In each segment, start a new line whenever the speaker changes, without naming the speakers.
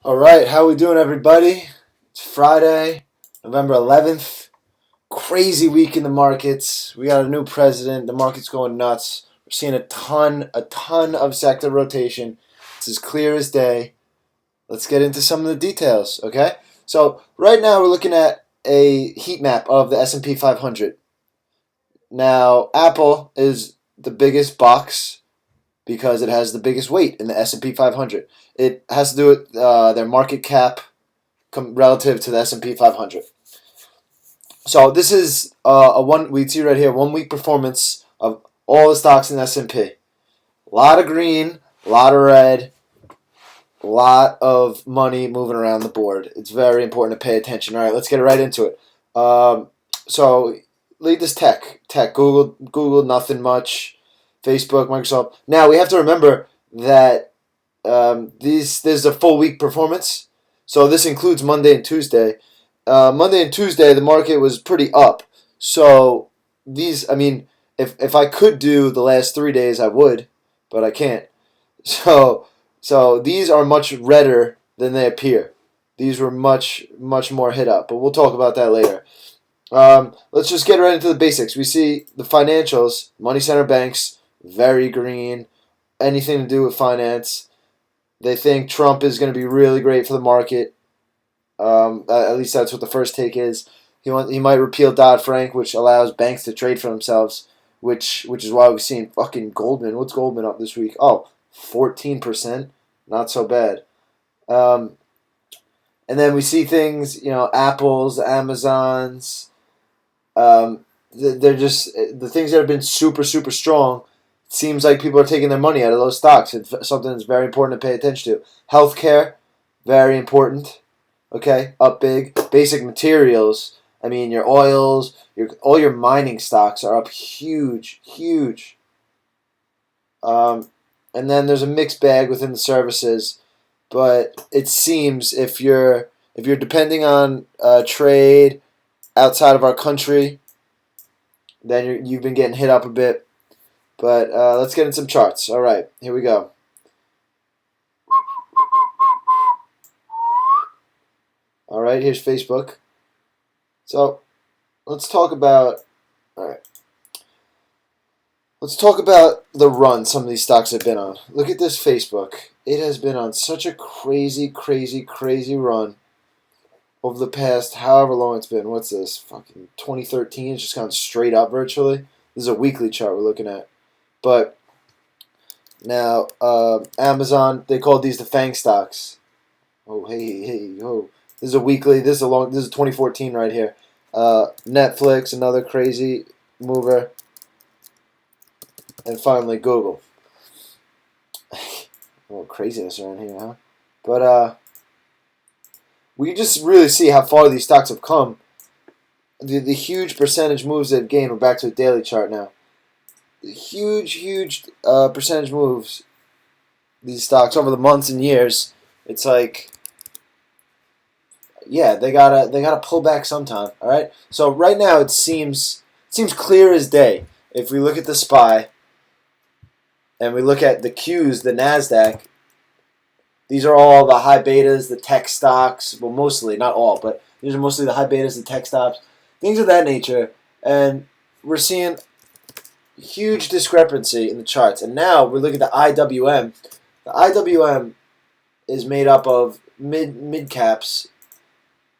All right, how we doing, everybody? It's Friday, November 11th. Crazy week in the markets. We got a new president. The market's going nuts. We're seeing a ton of sector rotation. It's as clear as day. Let's get into some of the details, okay? So right now we're looking at a heat map of the S&P 500. Now, Apple is the biggest box because it has the biggest weight in the S&P 500. It has to do with their market cap relative to the S&P 500. So this is we see right here 1 week performance of all the stocks in the S&P. A lot of green, a lot of red, a lot of money moving around the board. It's very important to pay attention. All right, let's get right into it. So lead this tech. Google, nothing much. Facebook, Microsoft. Now we have to remember that this is a full week performance. So this includes Monday and Tuesday. Monday and Tuesday, the market was pretty up. So if I could do the last 3 days, I would, but I can't. So these are much redder than they appear. These were much more hit up, but we'll talk about that later. Let's just get right into the basics. We see the financials, money center banks, very green. Anything to do with finance. They think Trump is going to be really great for the market. At least that's what the first take is. He might repeal Dodd-Frank, which allows banks to trade for themselves, which is why we've seen fucking Goldman. What's Goldman up this week? Oh, 14%. Not so bad. And then we see things, Apple's, Amazon's. They're just the things that have been super strong. It seems like people are taking their money out of those stocks. It's something that's very important to pay attention to. Healthcare, very important. Okay, up big. Basic materials. I mean, your oils, all your mining stocks are up huge. And then there's a mixed bag within the services, but it seems if you're depending on trade outside of our country, then you've been getting hit up a bit. But let's get in some charts. All right, here we go. All right, here's Facebook. So let's talk about. All right. Let's talk about the run some of these stocks have been on. Look at this Facebook. It has been on such a crazy run over the past however long it's been. What's this? Fucking 2013. It's just gone straight up virtually. This is a weekly chart we're looking at. But now, Amazon, they called these the FANG stocks. Oh, hey. This is a weekly. This is 2014 right here. Netflix, another crazy mover. And finally, Google. A little craziness around here, huh? But we just really see how far these stocks have come. The huge percentage moves they've gained. We're back to a daily chart now. The huge percentage moves these stocks over the months and years. It's like, yeah, they gotta pull back sometime. All right. So right now it seems clear as day. If we look at the SPY and we look at the Qs, the Nasdaq. These are all the high betas, the tech stocks. Well, mostly, not all, but these are mostly the high betas, the tech stocks, things of that nature. And we're seeing huge discrepancy in the charts. And now we're looking at the IWM. The IWM is made up of mid caps,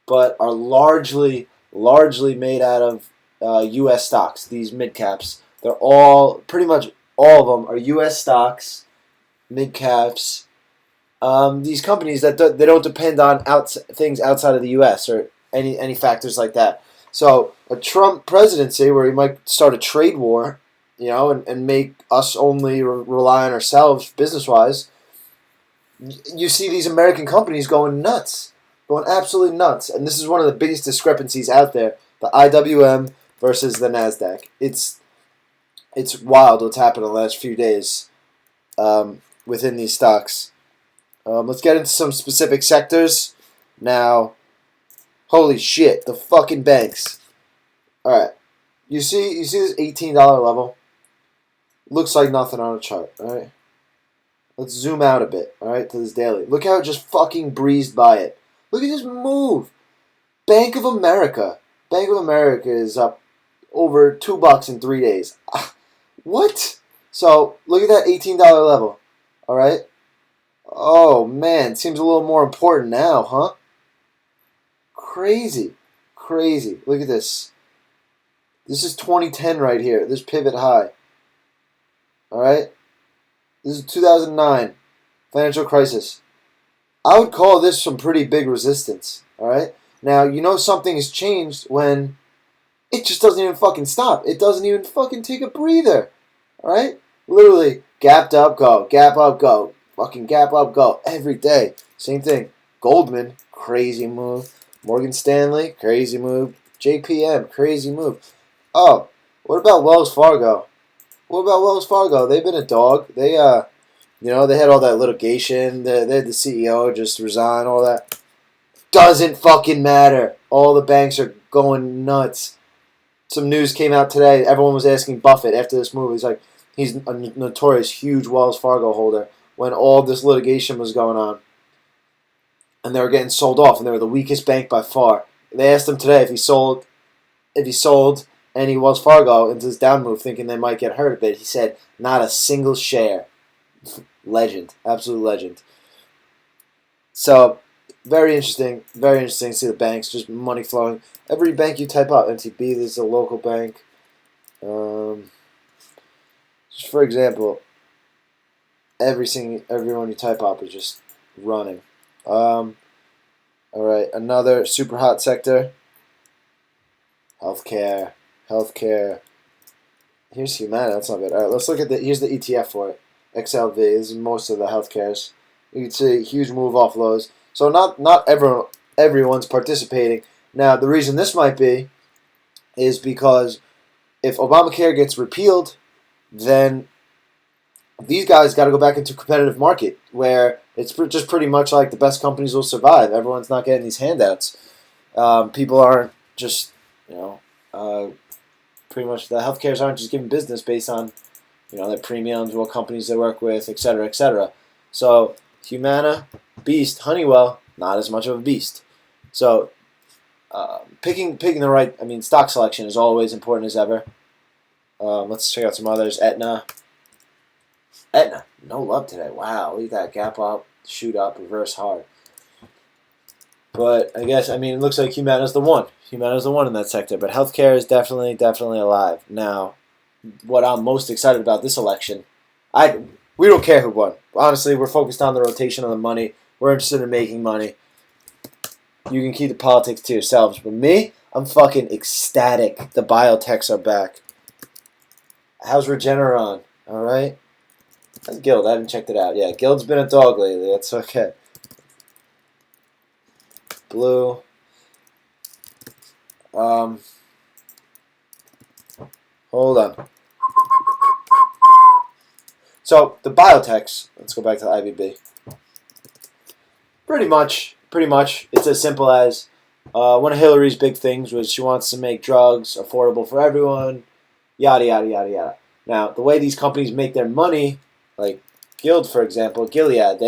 but are largely made out of U.S. stocks. These mid caps, they're all pretty much all of them are U.S. stocks, mid caps. These companies that they don't depend on things outside of the U.S. or any factors like that. So a Trump presidency where he might start a trade war, and make us only rely on ourselves business-wise, you see these American companies going nuts, going absolutely nuts. And this is one of the biggest discrepancies out there, the IWM versus the NASDAQ. It's wild what's happened in the last few days within these stocks. Let's get into some specific sectors. Now, holy shit, the fucking banks. Alright. You see this $18 level? Looks like nothing on a chart, alright? Let's zoom out a bit, all right, to this daily. Look how it just fucking breezed by it. Look at this move. Bank of America. Bank of America is up over $2 in 3 days. What? So look at that $18 level. All right. Oh man, seems a little more important now, huh? Crazy, crazy. Look at this. This is 2010 right here. This pivot high. All right. This is 2009 financial crisis. I would call this some pretty big resistance. All right. Now you know something has changed when it just doesn't even fucking stop. It doesn't even fucking take a breather. All right. Literally gapped up, go. Gap up, go. Fucking gap up, go. Every day. Same thing. Goldman, crazy move. Morgan Stanley, crazy move. JPM, crazy move. Oh, what about Wells Fargo? What about Wells Fargo? They've been a dog. They they had all that litigation. They had the CEO just resign, all that. Doesn't fucking matter. All the banks are going nuts. Some news came out today. Everyone was asking Buffett after this move. He's like, he's a notorious huge Wells Fargo holder when all this litigation was going on. And they were getting sold off, and they were the weakest bank by far. They asked him today if he sold any Wells Fargo into this down move, thinking they might get hurt. But he said, not a single share. Legend. Absolute legend. So, very interesting to see the banks, just money flowing. Every bank you type up, MTB, this is a local bank. Just for example, everyone you type up is just running. All right, another super hot sector. Healthcare. Here's Humana. That's not good. All right, let's look at here's the ETF for it. XLV. This is most of the healthcares. You can see huge move off lows. So not everyone's participating. Now the reason this might be is because if Obamacare gets repealed, then these guys got to go back into a competitive market where it's just pretty much like the best companies will survive. Everyone's not getting these handouts. People aren't just, pretty much the healthcares aren't just giving business based on, their premiums, what companies they work with, et cetera, et cetera. So Humana, beast. Honeywell, not as much of a beast. So picking the right, stock selection is always important as ever. Let's check out some others. Aetna, no love today. Wow, look at that gap up, shoot up, reverse hard. But I guess, it looks like Humana's the one. Humana's the one in that sector. But healthcare is definitely alive. Now, what I'm most excited about this election, we don't care who won. Honestly, we're focused on the rotation of the money. We're interested in making money. You can keep the politics to yourselves. But me, I'm fucking ecstatic. The biotechs are back. How's Regeneron? All right. How's Guild? I haven't checked it out. Yeah, Guild's been a dog lately. That's okay. Blue. Hold on. So the biotechs. Let's go back to the IBB. Pretty much, it's as simple as one of Hillary's big things was she wants to make drugs affordable for everyone. Yada yada yada yada. Now the way these companies make their money, like Guild for example, Gilead,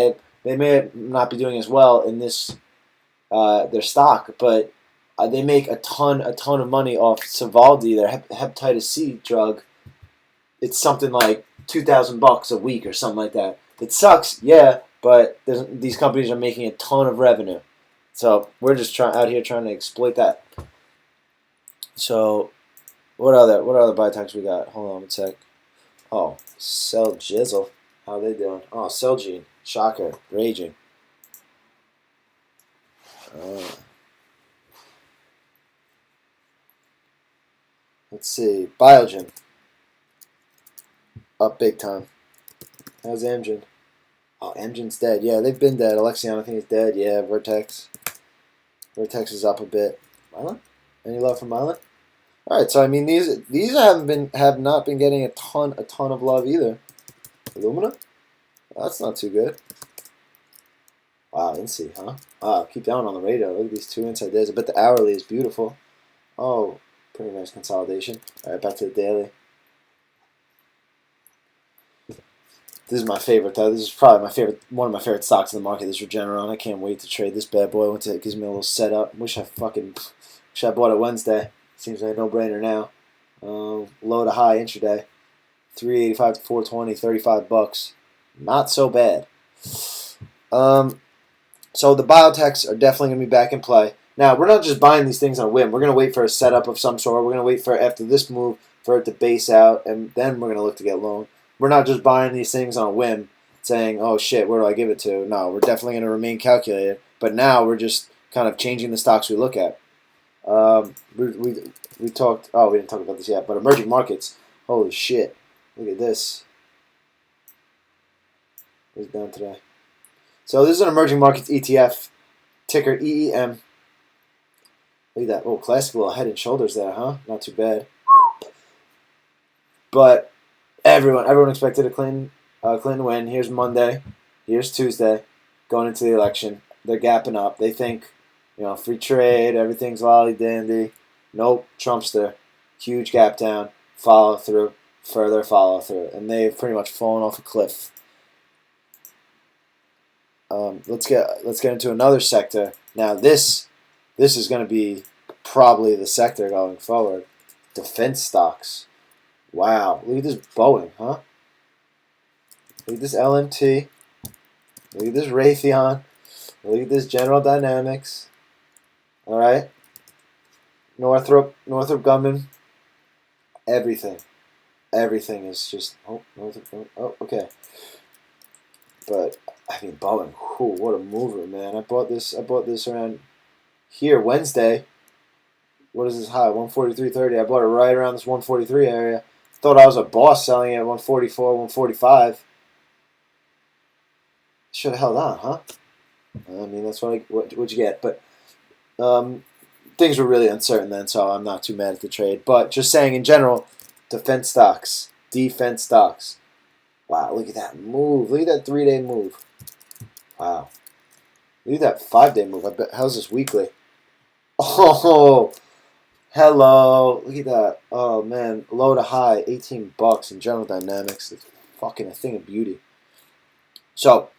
they may not be doing as well in this their stock, but they make a ton of money off Sovaldi, their hepatitis C drug. It's something like $2,000 a week or something like that. It sucks, yeah, but these companies are making a ton of revenue. So we're just out here trying to exploit that. So what other biotechs we got? Hold on a sec. Oh, Celgene. How they doing? Oh, Celgene. Shocker. Raging. Let's see. Biogen. Up big time. How's Amgen? Oh, Amgen's dead. Yeah, they've been dead. Alexion, I think, is dead. Yeah, Vertex. Vertex is up a bit. Mylan? Any love for Mylan? All right, so these have not been getting a ton of love either. Illumina? That's not too good. Wow, INSEE, huh? Wow, keep down on the radar. Look at these two inside days. I bet the hourly is beautiful. Oh, pretty nice consolidation. All right, back to the daily. This is my favorite though. This is probably one of my favorite stocks in the market. This Regeneron. I can't wait to trade this bad boy once it gives me a little setup. Wish I bought it Wednesday. Seems like a no-brainer now. Low to high intraday, 385 to 420, $35. Not so bad. So the biotechs are definitely going to be back in play. Now, we're not just buying these things on a whim. We're going to wait for a setup of some sort. We're going to wait for, after this move, for it to base out, and then we're going to look to get long. We're not just buying these things on a whim, saying, oh shit, where do I give it to? No, we're definitely going to remain calculated. But now we're just kind of changing the stocks we look at. We talked, oh, we didn't talk about this yet, but emerging markets, holy shit. Look at this. It's down today. So this is an emerging markets ETF, ticker EEM. Look at that. Oh, classic little head and shoulders there, huh? Not too bad. But everyone expected a Clinton win. Here's Monday. Here's Tuesday. Going into the election. They're gapping up. They think, free trade, everything's lolly-dandy. Nope, Trumpster. Huge gap down. Follow through. Further follow through. And they've pretty much fallen off a cliff. Let's get into another sector. Now this is going to be probably the sector going forward. Defense stocks. Wow, look at this Boeing, huh? Look at this LMT. Look at this Raytheon. Look at this General Dynamics. All right, Northrop Grumman. Everything is just okay. But I mean, Boeing, what a mover, man! I bought this around here Wednesday. What is this high? 143.30. I bought it right around this 143 area. Thought I was a boss selling it at 144, 145. Should have held on, huh? I mean, that's what you get. But things were really uncertain then, so I'm not too mad at the trade. But just saying, in general, defense stocks. Wow, look at that move. Look at that 3-day move. Wow. Look at that 5-day move. I bet. How's this weekly? Oh, hello. Look at that. Oh, man. Low to high, $18 in General Dynamics. It's fucking a thing of beauty. So,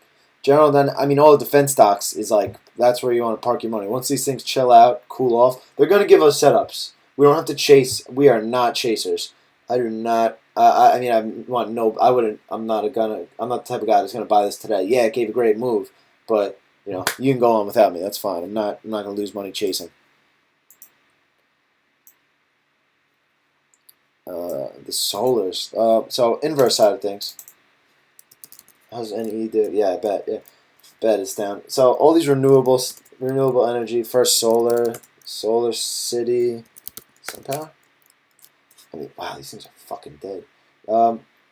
all the defense stocks is like, that's where you want to park your money. Once these things chill out, cool off, they're going to give us setups. We don't have to chase. We are not chasers. I do not. I'm not the type of guy that's gonna buy this today. Yeah, it gave a great move, but you can go on without me. That's fine. I'm not gonna lose money chasing. The solars. So inverse side of things. How's NE do? Yeah, I bet. Yeah, bet it's down. So all these renewable energy. First Solar City, SunPower. I mean, wow, these things are fucking dead.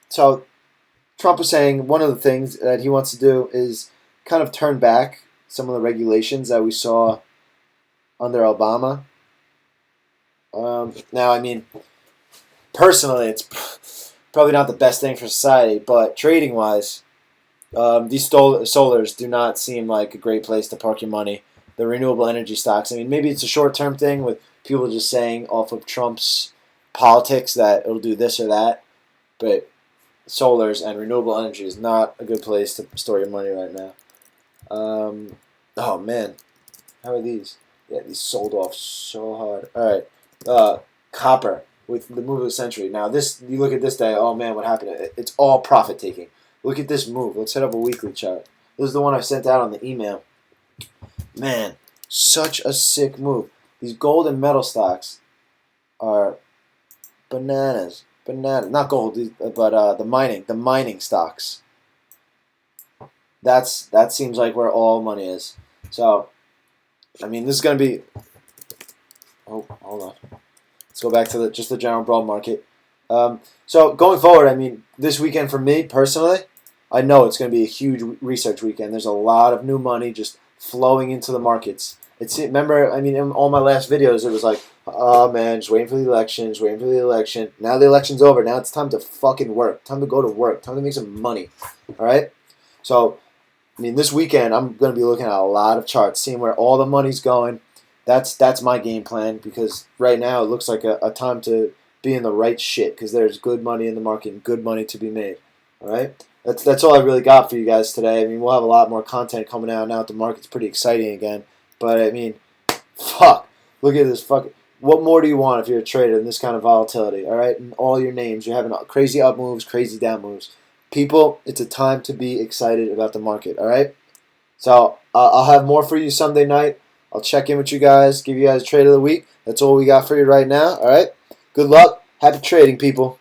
So Trump was saying one of the things that he wants to do is kind of turn back some of the regulations that we saw under Obama. Now, I mean, personally, it's probably not the best thing for society, but trading-wise, these solars do not seem like a great place to park your money. The renewable energy stocks, I mean, maybe it's a short-term thing with people just saying off of Trump's politics that it'll do this or that, but solars and renewable energy is not a good place to store your money right now. Oh man, how are these? Yeah, these sold off so hard. All right, copper with the move of the century. Now this, you look at this day. Oh man, what happened? It's all profit taking. Look at this move. Let's set up a weekly chart. This is the one I sent out on the email. Man, such a sick move. These gold and metal stocks are bananas. Not gold, but the mining stocks. That seems like where all money is. So, I mean, this is going to be. Oh, hold on. Let's go back to just the general broad market. So going forward, I mean, this weekend for me personally, I know it's going to be a huge research weekend. There's a lot of new money just flowing into the markets. Remember, I mean, in all my last videos, it was like, oh man, just waiting for the election. Now the election's over. Now it's time to fucking work. Time to go to work. Time to make some money. All right? So, I mean, this weekend, I'm going to be looking at a lot of charts, seeing where all the money's going. That's my game plan, because right now it looks like a time to be in the right shit, because there's good money in the market and good money to be made. All right? That's all I really got for you guys today. I mean, we'll have a lot more content coming out now that the market's pretty exciting again. But I mean, fuck, look at this fucking. What more do you want if you're a trader in this kind of volatility? All right, and all your names, you're having crazy up moves, crazy down moves. People, it's a time to be excited about the market. All right, so I'll have more for you Sunday night. I'll check in with you guys, give you guys a trade of the week. That's all we got for you right now. All right, good luck, happy trading, people.